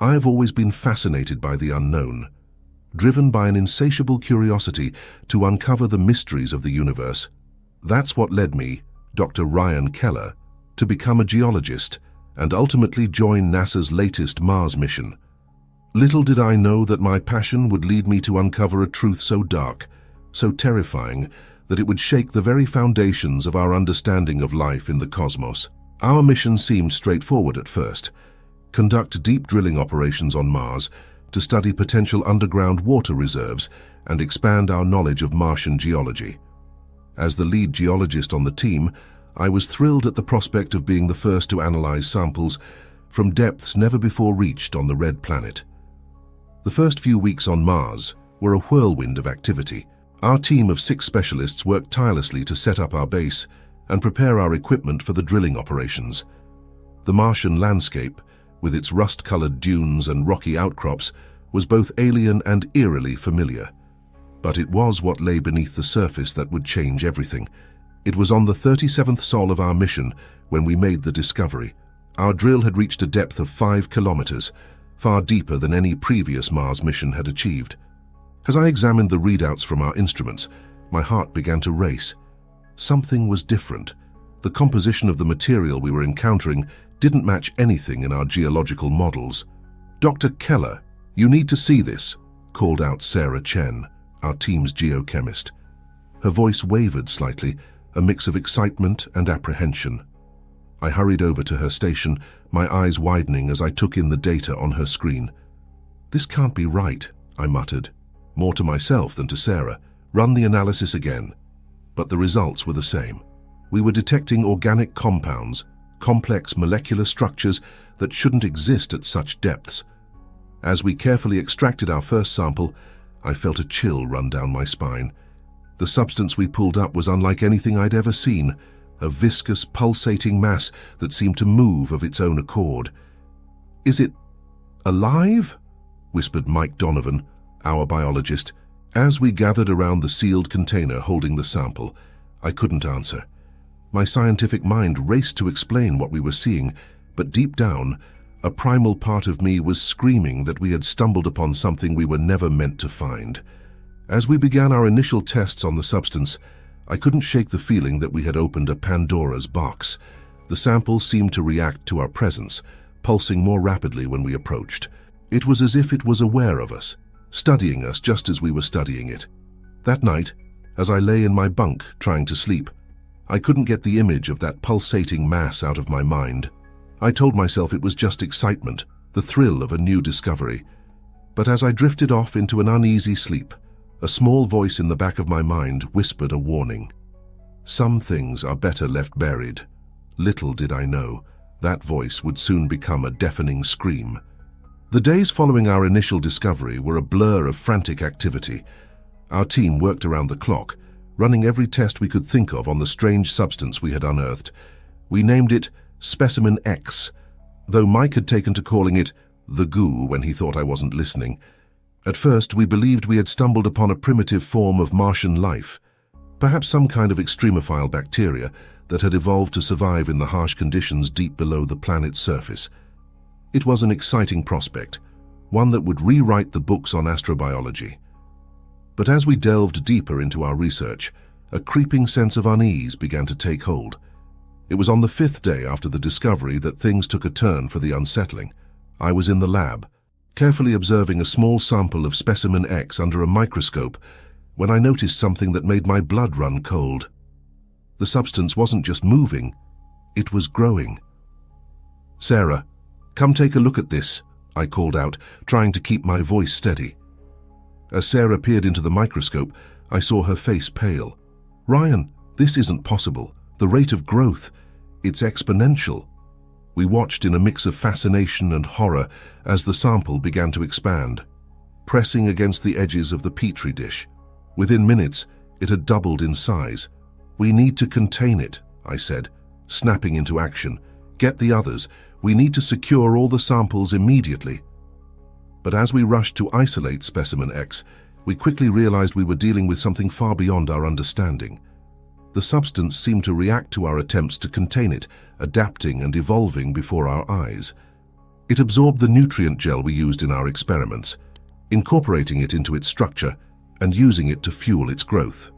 I've always been fascinated by the unknown, driven by an insatiable curiosity to uncover the mysteries of the universe. That's what led me, Dr. Ryan Keller, to become a geologist and ultimately join NASA's latest Mars mission. Little did I know that my passion would lead me to uncover a truth so dark, so terrifying, that it would shake the very foundations of our understanding of life in the cosmos. Our mission seemed straightforward at first: conduct deep drilling operations on Mars to study potential underground water reserves and expand our knowledge of Martian geology. As the lead geologist on the team, I was thrilled at the prospect of being the first to analyze samples from depths never before reached on the red planet. The first few weeks on Mars were a whirlwind of activity. Our team of 6 specialists worked tirelessly to set up our base and prepare our equipment for the drilling operations. The Martian landscape, with its rust-colored dunes and rocky outcrops, was both alien and eerily familiar. But it was what lay beneath the surface that would change everything. It was on the 37th sol of our mission when we made the discovery. Our drill had reached a depth of 5 kilometers, far deeper than any previous Mars mission had achieved. As I examined the readouts from our instruments, my heart began to race. Something was different. The composition of the material we were encountering didn't match anything in our geological models. "Dr. Keller, you need to see this," called out Sarah Chen, our team's geochemist. Her voice wavered slightly, a mix of excitement and apprehension. I hurried over to her station, my eyes widening as I took in the data on her screen. "This can't be right," I muttered, more to myself than to Sarah. "Run the analysis again." But the results were the same. We were detecting organic compounds, complex molecular structures that shouldn't exist at such depths. As we carefully extracted our first sample, I felt a chill run down my spine. The substance we pulled up was unlike anything I'd ever seen, a viscous, pulsating mass that seemed to move of its own accord. "Is it alive?" whispered Mike Donovan, our biologist. As we gathered around the sealed container holding the sample, I couldn't answer. My scientific mind raced to explain what we were seeing, but deep down, a primal part of me was screaming that we had stumbled upon something we were never meant to find. As we began our initial tests on the substance, I couldn't shake the feeling that we had opened a Pandora's box. The sample seemed to react to our presence, pulsing more rapidly when we approached. It was as if it was aware of us, studying us just as we were studying it. That night, as I lay in my bunk trying to sleep, I couldn't get the image of that pulsating mass out of my mind. I told myself it was just excitement, the thrill of a new discovery. But as I drifted off into an uneasy sleep, a small voice in the back of my mind whispered a warning. Some things are better left buried. Little did I know, that voice would soon become a deafening scream. The days following our initial discovery were a blur of frantic activity. Our team worked around the clock, running every test we could think of on the strange substance we had unearthed. We named it Specimen X, though Mike had taken to calling it the goo when he thought I wasn't listening. At first, we believed we had stumbled upon a primitive form of Martian life, perhaps some kind of extremophile bacteria that had evolved to survive in the harsh conditions deep below the planet's surface. It was an exciting prospect, one that would rewrite the books on astrobiology. But as we delved deeper into our research, a creeping sense of unease began to take hold. It was on the 5th day after the discovery that things took a turn for the unsettling. I was in the lab, carefully observing a small sample of specimen X under a microscope, when I noticed something that made my blood run cold. The substance wasn't just moving, it was growing. "Sarah, come take a look at this," I called out, trying to keep my voice steady. As Sarah peered into the microscope, I saw her face pale. "Ryan, this isn't possible. The rate of growth, it's exponential." We watched in a mix of fascination and horror as the sample began to expand, pressing against the edges of the petri dish. Within minutes, it had doubled in size. "We need to contain it," I said, snapping into action. "Get the others. We need to secure all the samples immediately." But as we rushed to isolate Specimen X, we quickly realized we were dealing with something far beyond our understanding. The substance seemed to react to our attempts to contain it, adapting and evolving before our eyes. It absorbed the nutrient gel we used in our experiments, incorporating it into its structure and using it to fuel its growth.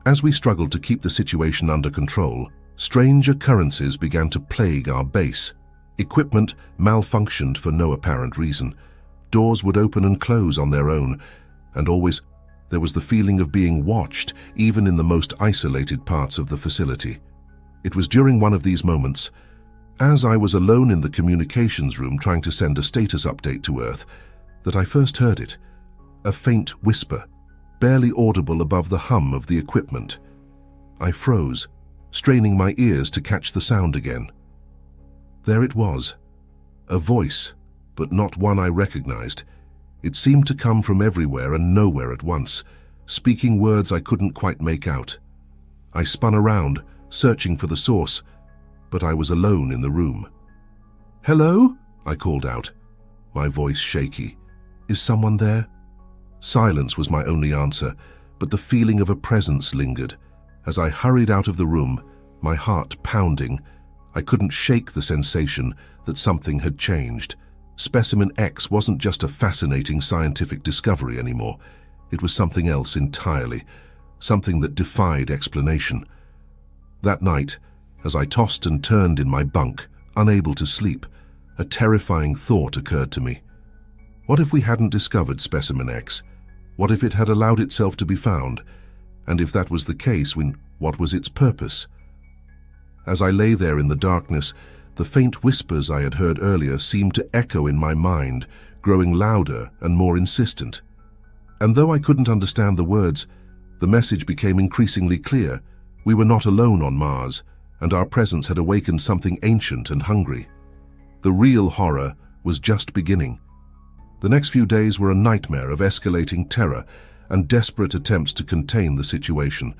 As we struggled to keep the situation under control, strange occurrences began to plague our base. Equipment malfunctioned for no apparent reason. Doors would open and close on their own, and always there was the feeling of being watched, even in the most isolated parts of the facility. It was during one of these moments, as I was alone in the communications room trying to send a status update to Earth, that I first heard it, a faint whisper, barely audible above the hum of the equipment. I froze, straining my ears to catch the sound again. There it was, a voice, but not one I recognized. It seemed to come from everywhere and nowhere at once, speaking words I couldn't quite make out. I spun around, searching for the source, but I was alone in the room. "Hello?" I called out, my voice shaky. "Is someone there?" Silence was my only answer, but the feeling of a presence lingered. As I hurried out of the room, my heart pounding, I couldn't shake the sensation that something had changed. Specimen X wasn't just a fascinating scientific discovery anymore. It was something else entirely, something that defied explanation. That night, as I tossed and turned in my bunk, unable to sleep, a terrifying thought occurred to me. What if we hadn't discovered Specimen X? What if it had allowed itself to be found? And if that was the case, what was its purpose? As I lay there in the darkness, the faint whispers I had heard earlier seemed to echo in my mind, growing louder and more insistent. And though I couldn't understand the words, the message became increasingly clear. We were not alone on Mars, and our presence had awakened something ancient and hungry. The real horror was just beginning. The next few days were a nightmare of escalating terror and desperate attempts to contain the situation.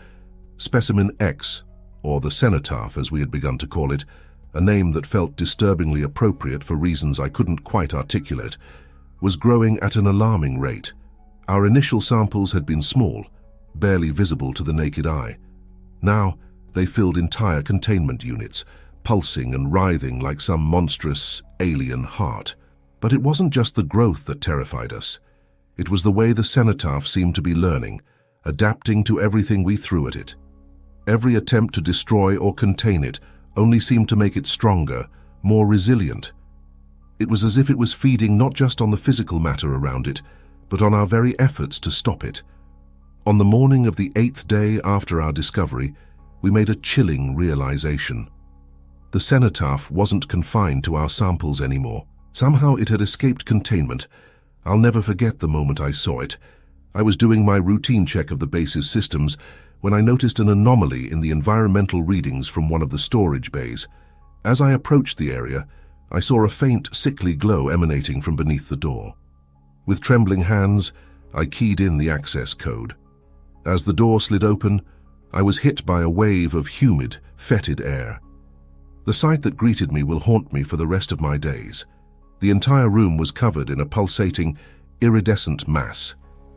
Specimen X, or the cenotaph as we had begun to call it, a name that felt disturbingly appropriate for reasons I couldn't quite articulate, was growing at an alarming rate. Our initial samples had been small, barely visible to the naked eye. Now, they filled entire containment units, pulsing and writhing like some monstrous alien heart. But it wasn't just the growth that terrified us. It was the way the cenotaph seemed to be learning, adapting to everything we threw at it. Every attempt to destroy or contain it only seemed to make it stronger, more resilient. It was as if it was feeding not just on the physical matter around it, but on our very efforts to stop it. On the morning of the 8th day after our discovery, we made a chilling realization. The cenotaph wasn't confined to our samples anymore. Somehow it had escaped containment. I'll never forget the moment I saw it. I was doing my routine check of the base's systems when I noticed an anomaly in the environmental readings from one of the storage bays. As I approached the area, I saw a faint, sickly glow emanating from beneath the door. With trembling hands, I keyed in the access code. As the door slid open, I was hit by a wave of humid, fetid air. The sight that greeted me will haunt me for the rest of my days. The entire room was covered in a pulsating, iridescent mass.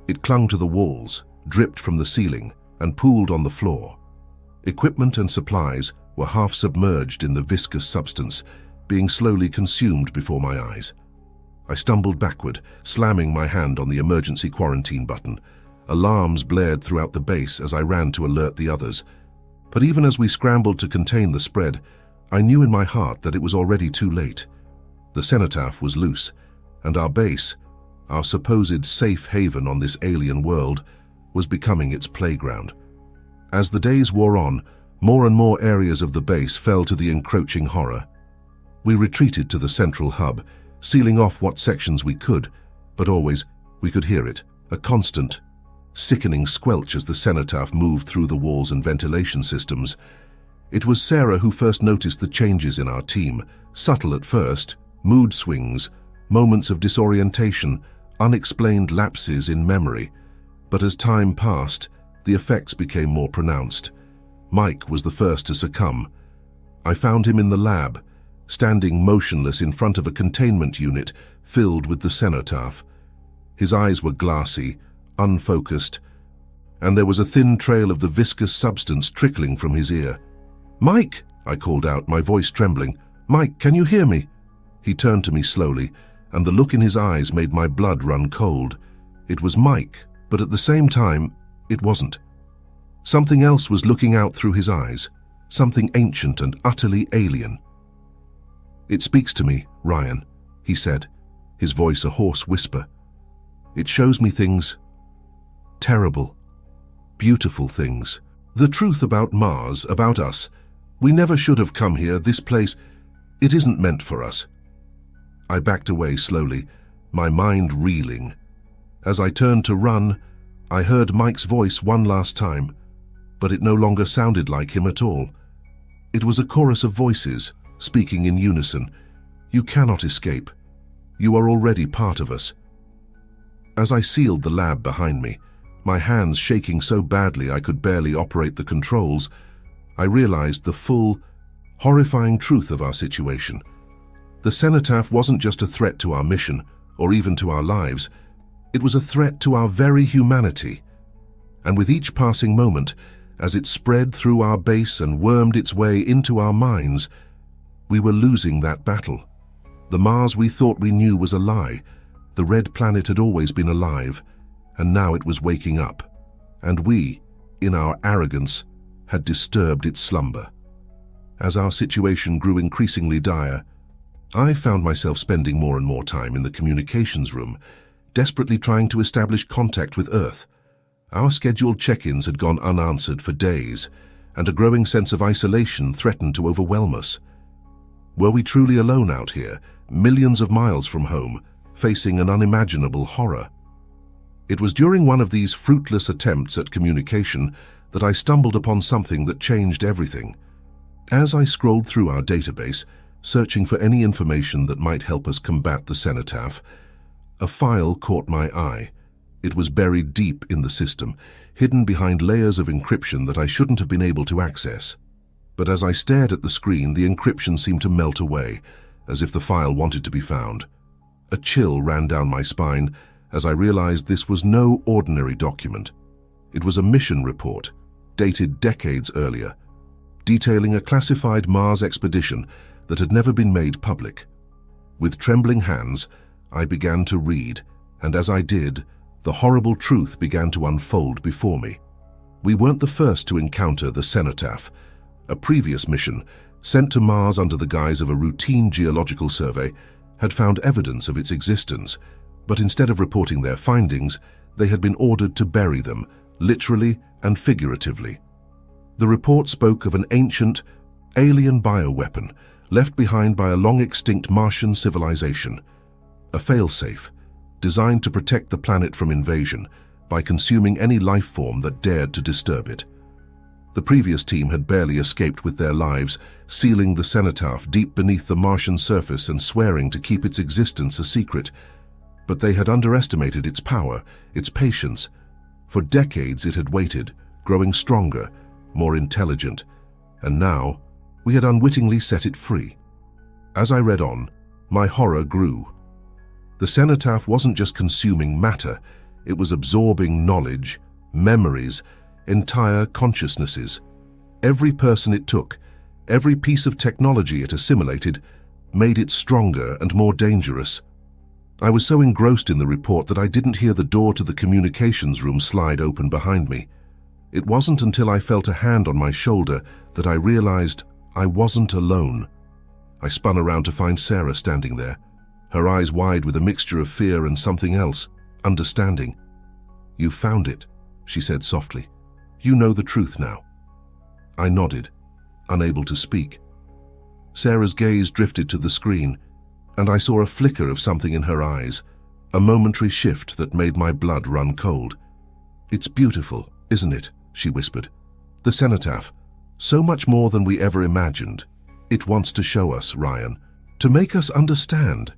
It clung to the walls, dripped from the ceiling, and pooled on the floor. Equipment and supplies were half submerged in the viscous substance, being slowly consumed before my eyes. I stumbled backward, slamming my hand on the emergency quarantine button. Alarms blared throughout the base as I ran to alert the others. But even as we scrambled to contain the spread, I knew in my heart that it was already too late. The cenotaph was loose, and our base, our supposed safe haven on this alien world, was becoming its playground. As the days wore on, more and more areas of the base fell to the encroaching horror. We retreated to the central hub, sealing off what sections we could, but always we could hear it, a constant, sickening squelch as the cenotaph moved through the walls and ventilation systems. It was Sarah who first noticed the changes in our team, subtle at first, mood swings, moments of disorientation, unexplained lapses in memory. But as time passed, the effects became more pronounced. Mike was the first to succumb. I found him in the lab, standing motionless in front of a containment unit filled with the cenotaph. His eyes were glassy, unfocused, and there was a thin trail of the viscous substance trickling from his ear. "Mike!" I called out, my voice trembling. "Mike, can you hear me?" He turned to me slowly, and the look in his eyes made my blood run cold. It was Mike, but at the same time, it wasn't. Something else was looking out through his eyes, something ancient and utterly alien. "It speaks to me, Ryan," he said, his voice a hoarse whisper. "It shows me things, terrible, beautiful things. The truth about Mars, about us. We never should have come here, this place. It isn't meant for us." I backed away slowly, my mind reeling. As I turned to run, I heard Mike's voice one last time, but it no longer sounded like him at all. It was a chorus of voices, speaking in unison. "You cannot escape. You are already part of us." As I sealed the lab behind me, my hands shaking so badly I could barely operate the controls, I realized the full, horrifying truth of our situation. The cenotaph wasn't just a threat to our mission, or even to our lives. It was a threat to our very humanity. And with each passing moment, as it spread through our base and wormed its way into our minds, we were losing that battle. The Mars we thought we knew was a lie. The red planet had always been alive, and now it was waking up. And we, in our arrogance, had disturbed its slumber. As our situation grew increasingly dire, I found myself spending more and more time in the communications room, desperately trying to establish contact with Earth. Our scheduled check-ins had gone unanswered for days, and a growing sense of isolation threatened to overwhelm us. Were we truly alone out here, millions of miles from home, facing an unimaginable horror? It was during one of these fruitless attempts at communication that I stumbled upon something that changed everything. As I scrolled through our database, searching for any information that might help us combat the cenotaph, a file caught my eye. It was buried deep in the system, hidden behind layers of encryption that I shouldn't have been able to access. But as I stared at the screen, the encryption seemed to melt away, as if the file wanted to be found. A chill ran down my spine as I realized this was no ordinary document. It was a mission report, dated decades earlier, detailing a classified Mars expedition that had never been made public. With trembling hands, I began to read, and as I did, the horrible truth began to unfold before me. We weren't the first to encounter the cenotaph. A previous mission, sent to Mars under the guise of a routine geological survey, had found evidence of its existence, but instead of reporting their findings, they had been ordered to bury them, literally and figuratively. The report spoke of an ancient, alien bioweapon left behind by a long-extinct Martian civilization, a failsafe designed to protect the planet from invasion by consuming any life form that dared to disturb it. The previous team had barely escaped with their lives, sealing the cenotaph deep beneath the Martian surface and swearing to keep its existence a secret. But they had underestimated its power, its patience. For decades it had waited, growing stronger, more intelligent, and now we had unwittingly set it free. As I read on, my horror grew. The cenotaph wasn't just consuming matter, it was absorbing knowledge, memories, entire consciousnesses. Every person it took, every piece of technology it assimilated, made it stronger and more dangerous. I was so engrossed in the report that I didn't hear the door to the communications room slide open behind me. It wasn't until I felt a hand on my shoulder that I realized I wasn't alone. I spun around to find Sarah standing there, her eyes wide with a mixture of fear and something else, understanding. "You found it," she said softly. "You know the truth now." I nodded, unable to speak. Sarah's gaze drifted to the screen, and I saw a flicker of something in her eyes, a momentary shift that made my blood run cold. "It's beautiful, isn't it?" she whispered. "The cenotaph, so much more than we ever imagined. It wants to show us, Ryan, to make us understand."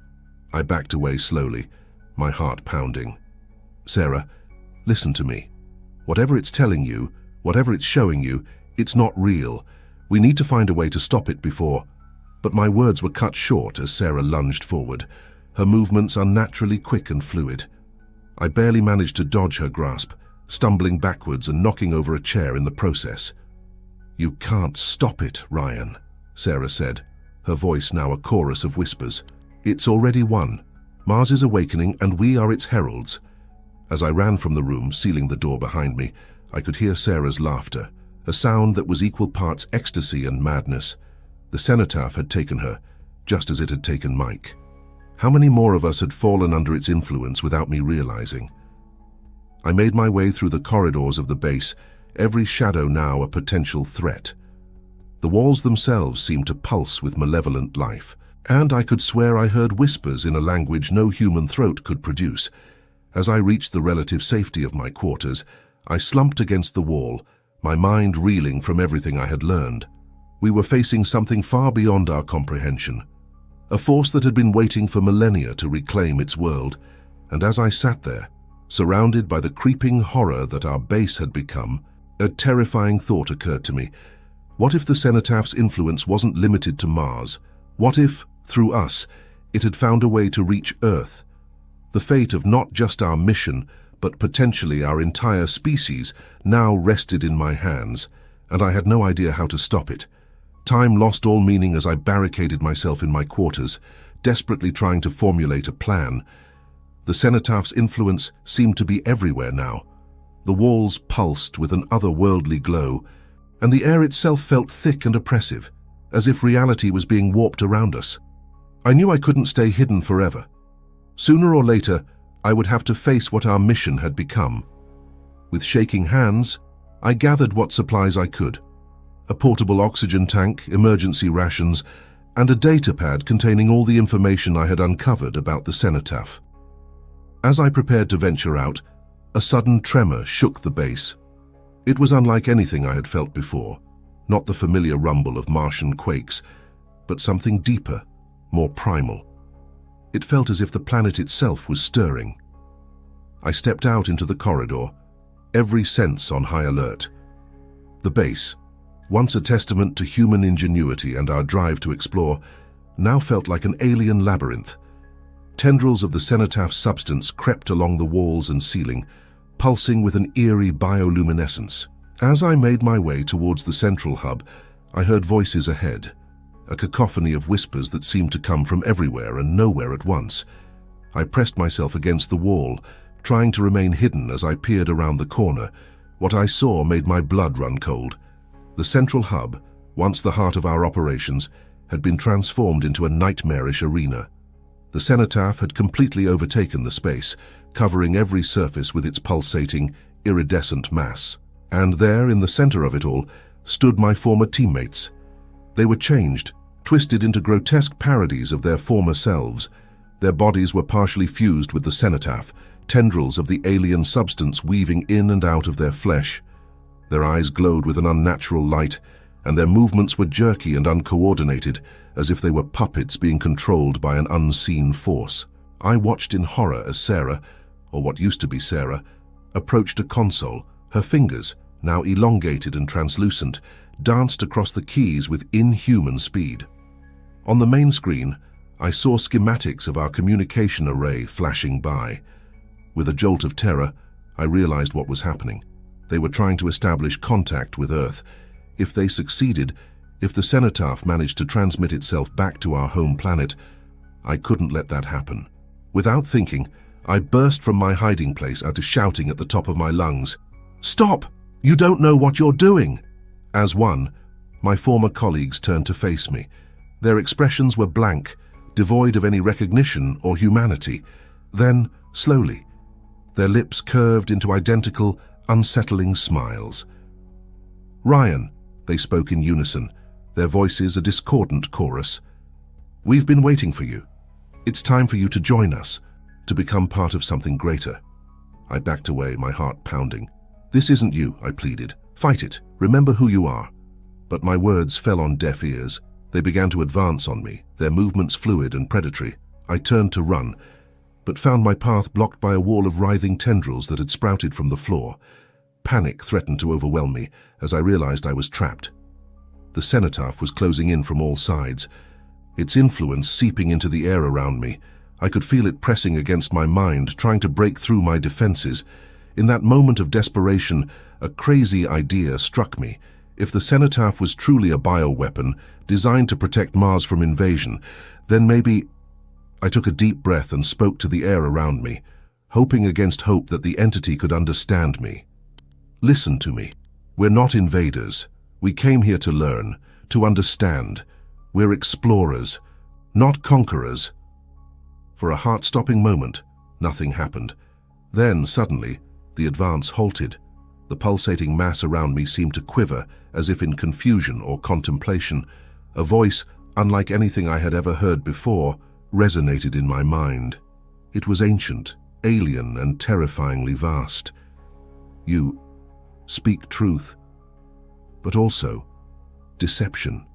I backed away slowly, my heart pounding. "Sarah, listen to me. Whatever it's telling you, whatever it's showing you, it's not real. We need to find a way to stop it before—" But my words were cut short as Sarah lunged forward, her movements unnaturally quick and fluid. I barely managed to dodge her grasp, stumbling backwards and knocking over a chair in the process. "You can't stop it, Ryan," Sarah said, her voice now a chorus of whispers. It's already won. Mars is awakening and we are its heralds. As I ran from the room, sealing the door behind me, I could hear Sarah's laughter, a sound that was equal parts ecstasy and madness. The cenotaph had taken her, just as it had taken Mike. How many more of us had fallen under its influence without me realizing? I made my way through the corridors of the base, every shadow now a potential threat. The walls themselves seemed to pulse with malevolent life, and I could swear I heard whispers in a language no human throat could produce. As I reached the relative safety of my quarters, I slumped against the wall, my mind reeling from everything I had learned. We were facing something far beyond our comprehension, a force that had been waiting for millennia to reclaim its world, and as I sat there, surrounded by the creeping horror that our base had become, a terrifying thought occurred to me. What if the cenotaph's influence wasn't limited to Mars? What if, through us, it had found a way to reach Earth? The fate of not just our mission, but potentially our entire species, now rested in my hands, and I had no idea how to stop it. Time lost all meaning as I barricaded myself in my quarters, desperately trying to formulate a plan. The cenotaph's influence seemed to be everywhere now. The walls pulsed with an otherworldly glow, and the air itself felt thick and oppressive, as if reality was being warped around us. I knew I couldn't stay hidden forever. Sooner or later, I would have to face what our mission had become. With shaking hands, I gathered what supplies I could. A portable oxygen tank, emergency rations, and a data pad containing all the information I had uncovered about the cenotaph. As I prepared to venture out, a sudden tremor shook the base. It was unlike anything I had felt before, not the familiar rumble of Martian quakes, but something deeper, more primal. It felt as if the planet itself was stirring. I stepped out into the corridor, every sense on high alert. The base, once a testament to human ingenuity and our drive to explore, now felt like an alien labyrinth. Tendrils of the cenotaph's substance crept along the walls and ceiling, pulsing with an eerie bioluminescence. As I made my way towards the central hub, I heard voices ahead, a cacophony of whispers that seemed to come from everywhere and nowhere at once. I pressed myself against the wall, trying to remain hidden as I peered around the corner. What I saw made my blood run cold. The central hub, once the heart of our operations, had been transformed into a nightmarish arena. The cenotaph had completely overtaken the space, covering every surface with its pulsating, iridescent mass. And there, in the center of it all, stood my former teammates. They were changed, twisted into grotesque parodies of their former selves. Their bodies were partially fused with the cenotaph, tendrils of the alien substance weaving in and out of their flesh. Their eyes glowed with an unnatural light, and their movements were jerky and uncoordinated, as if they were puppets being controlled by an unseen force. I watched in horror as Sarah, or what used to be Sarah, approached a console. Her fingers, now elongated and translucent, danced across the keys with inhuman speed. On the main screen, I saw schematics of our communication array flashing by. With a jolt of terror, I realized what was happening. They were trying to establish contact with Earth. If they succeeded, if the cenotaph managed to transmit itself back to our home planet, I couldn't let that happen. Without thinking, I burst from my hiding place out shouting at the top of my lungs, "Stop! You don't know what you're doing!" As one, my former colleagues turned to face me. Their expressions were blank, devoid of any recognition or humanity. Then, slowly, their lips curved into identical, unsettling smiles. "Ryan," they spoke in unison, their voices a discordant chorus. "We've been waiting for you. It's time for you to join us, to become part of something greater." I backed away, my heart pounding. "This isn't you," I pleaded. "Fight it. Remember who you are." But my words fell on deaf ears. They began to advance on me, their movements fluid and predatory. I turned to run, but found my path blocked by a wall of writhing tendrils that had sprouted from the floor. Panic threatened to overwhelm me as I realized I was trapped. The cenotaph was closing in from all sides, its influence seeping into the air around me. I could feel it pressing against my mind, trying to break through my defenses. In that moment of desperation, a crazy idea struck me. If the cenotaph was truly a bioweapon, designed to protect Mars from invasion, then maybe... I took a deep breath and spoke to the air around me, hoping against hope that the entity could understand me. Listen to me. We're not invaders. We came here to learn, to understand. We're explorers, not conquerors. For a heart-stopping moment, nothing happened. Then, suddenly, the advance halted. The pulsating mass around me seemed to quiver, as if in confusion or contemplation. A voice, unlike anything I had ever heard before, resonated in my mind. It was ancient, alien, and terrifyingly vast. You speak truth, but also deception.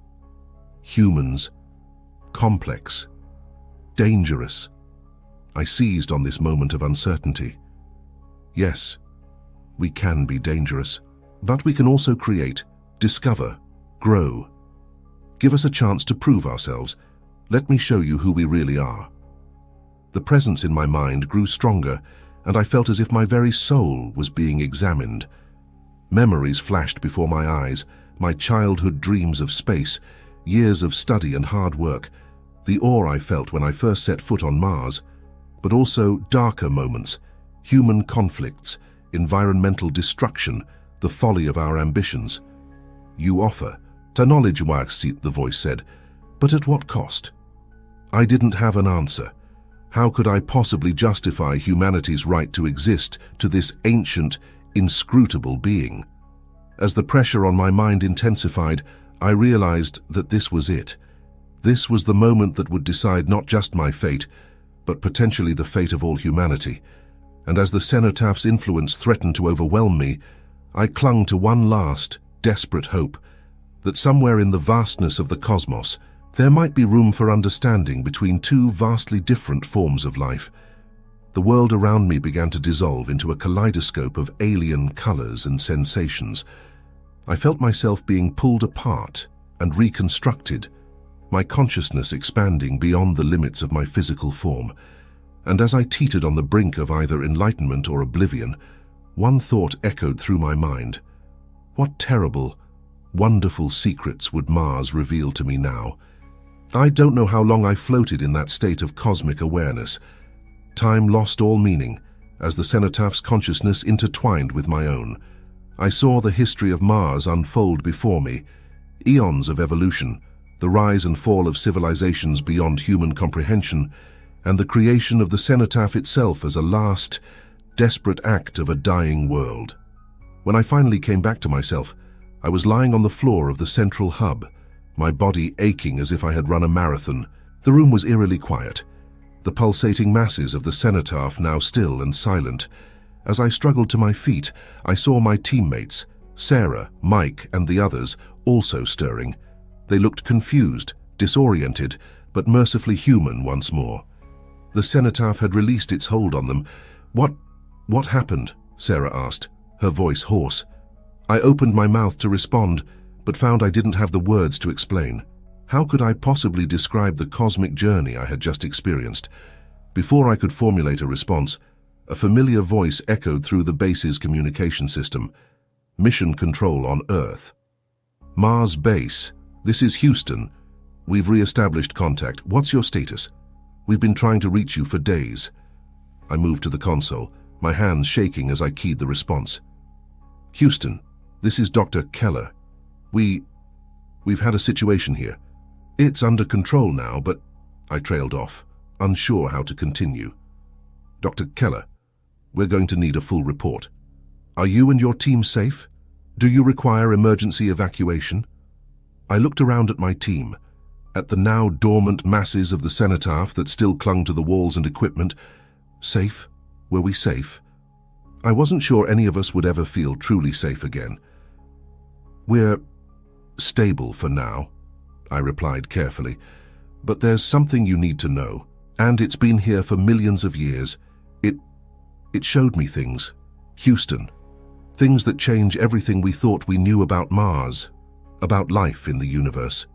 Humans, complex, dangerous. I seized on this moment of uncertainty. Yes, we can be dangerous, but we can also create, discover, grow. Give us a chance to prove ourselves. Let me show you who we really are. The presence in my mind grew stronger, and I felt as if my very soul was being examined. Memories flashed before my eyes, my childhood dreams of space, years of study and hard work, the awe I felt when I first set foot on Mars, but also darker moments, human conflicts, environmental destruction, the folly of our ambitions. You offer. To knowledge, the voice said, but at what cost? I didn't have an answer. How could I possibly justify humanity's right to exist to this ancient, inscrutable being? As the pressure on my mind intensified, I realized that this was it. This was the moment that would decide not just my fate, but potentially the fate of all humanity. And as the cenotaph's influence threatened to overwhelm me, I clung to one last, desperate hope, that somewhere in the vastness of the cosmos, there might be room for understanding between two vastly different forms of life. The world around me began to dissolve into a kaleidoscope of alien colors and sensations. I felt myself being pulled apart and reconstructed, my consciousness expanding beyond the limits of my physical form. And as I teetered on the brink of either enlightenment or oblivion, one thought echoed through my mind. What terrible, wonderful secrets would Mars reveal to me now? I don't know how long I floated in that state of cosmic awareness. Time lost all meaning as the cenotaph's consciousness intertwined with my own. I saw the history of Mars unfold before me, eons of evolution, the rise and fall of civilizations beyond human comprehension, and the creation of the cenotaph itself as a last, desperate act of a dying world. When I finally came back to myself, I was lying on the floor of the central hub, my body aching as if I had run a marathon. The room was eerily quiet, the pulsating masses of the cenotaph now still and silent. As I struggled to my feet, I saw my teammates, Sarah, Mike, and the others, also stirring. They looked confused, disoriented, but mercifully human once more. The cenotaph had released its hold on them. What happened? Sarah asked, her voice hoarse. I opened my mouth to respond, but found I didn't have the words to explain. How could I possibly describe the cosmic journey I had just experienced? Before I could formulate a response, a familiar voice echoed through the base's communication system. Mission control on Earth. Mars base, this is Houston. We've re-established contact. What's your status? We've been trying to reach you for days. I moved to the console, my hands shaking as I keyed the response. Houston, this is Dr. Keller. We've had a situation here. It's under control now, but I trailed off, unsure how to continue. Dr. Keller, we're going to need a full report. Are you and your team safe? Do you require emergency evacuation? I looked around at my team, at the now dormant masses of the cenotaph that still clung to the walls and equipment. Safe? Were we safe? I wasn't sure any of us would ever feel truly safe again. We're stable for now, I replied carefully, but there's something you need to know, and it's been here for millions of years. It showed me things. Houston. Things that change everything we thought we knew about Mars, about life in the universe.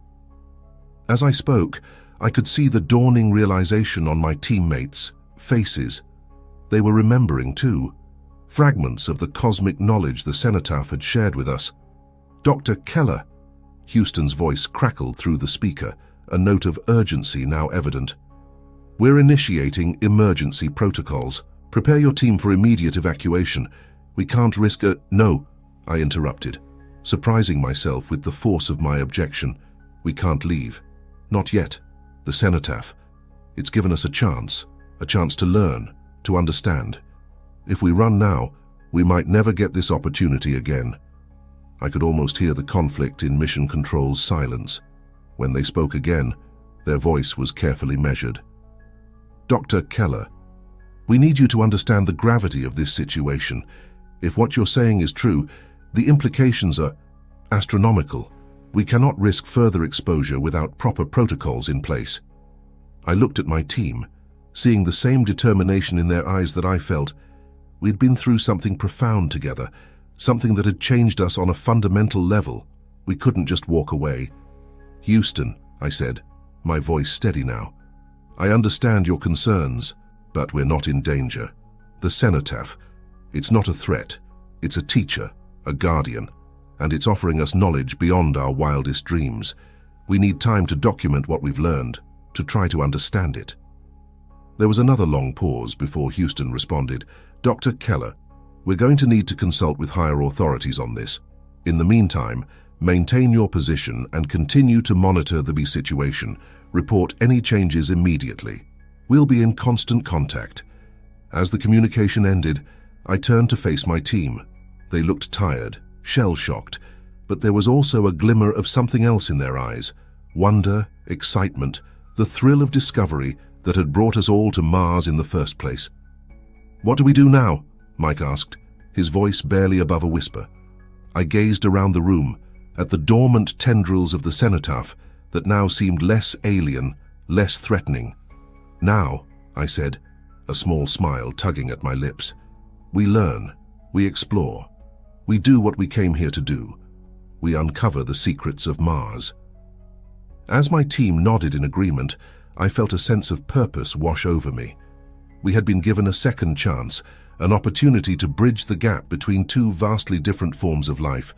As I spoke, I could see the dawning realization on my teammates' faces. They were remembering too, fragments of the cosmic knowledge the cenotaph had shared with us. Dr. Keller, Houston's voice crackled through the speaker, a note of urgency now evident. We're initiating emergency protocols. Prepare your team for immediate evacuation. We can't risk a— No, I interrupted, surprising myself with the force of my objection. We can't leave. Not yet. The cenotaph. It's given us a chance to learn, to understand. If we run now, we might never get this opportunity again. I could almost hear the conflict in Mission Control's silence. When they spoke again, their voice was carefully measured. Dr. Keller, we need you to understand the gravity of this situation. If what you're saying is true, the implications are astronomical. We cannot risk further exposure without proper protocols in place. I looked at my team, seeing the same determination in their eyes that I felt. We'd been through something profound together, something that had changed us on a fundamental level. We couldn't just walk away. Houston, I said, my voice steady now. I understand your concerns, but we're not in danger. The cenotaph, it's not a threat. It's a teacher, a guardian, and it's offering us knowledge beyond our wildest dreams. We need time to document what we've learned, to try to understand it. There was another long pause before Houston responded. Dr. Keller, we're going to need to consult with higher authorities on this. In the meantime, maintain your position and continue to monitor the situation. Report any changes immediately. We'll be in constant contact. As the communication ended, I turned to face my team. They looked tired, shell-shocked, but there was also a glimmer of something else in their eyes. Wonder, excitement, the thrill of discovery that had brought us all to Mars in the first place. What do we do now? Mike asked, his voice barely above a whisper. I gazed around the room, at the dormant tendrils of the cenotaph that now seemed less alien, less threatening. Now, I said, a small smile tugging at my lips, we learn, we explore, we do what we came here to do. We uncover the secrets of Mars. As my team nodded in agreement, I felt a sense of purpose wash over me. We had been given a second chance, an opportunity to bridge the gap between two vastly different forms of life.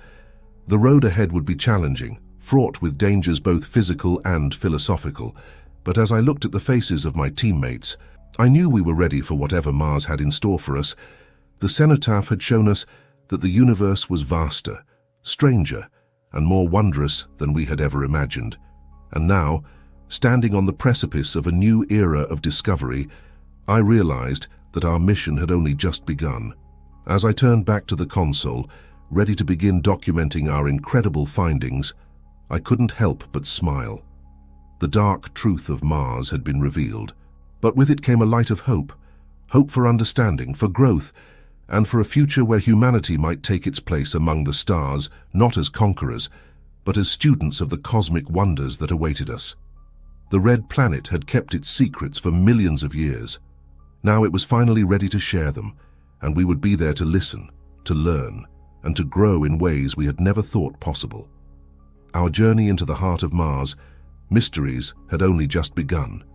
The road ahead would be challenging, fraught with dangers both physical and philosophical, but as I looked at the faces of my teammates, I knew we were ready for whatever Mars had in store for us. The cenotaph had shown us that the universe was vaster, stranger, and more wondrous than we had ever imagined. And now, standing on the precipice of a new era of discovery, I realized that our mission had only just begun. As I turned back to the console, ready to begin documenting our incredible findings, I couldn't help but smile. The dark truth of Mars had been revealed, but with it came a light of hope. Hope for understanding, for growth, and for a future where humanity might take its place among the stars, not as conquerors, but as students of the cosmic wonders that awaited us. The Red Planet had kept its secrets for millions of years. Now it was finally ready to share them, and we would be there to listen, to learn, and to grow in ways we had never thought possible. Our journey into the heart of Mars, mysteries, had only just begun.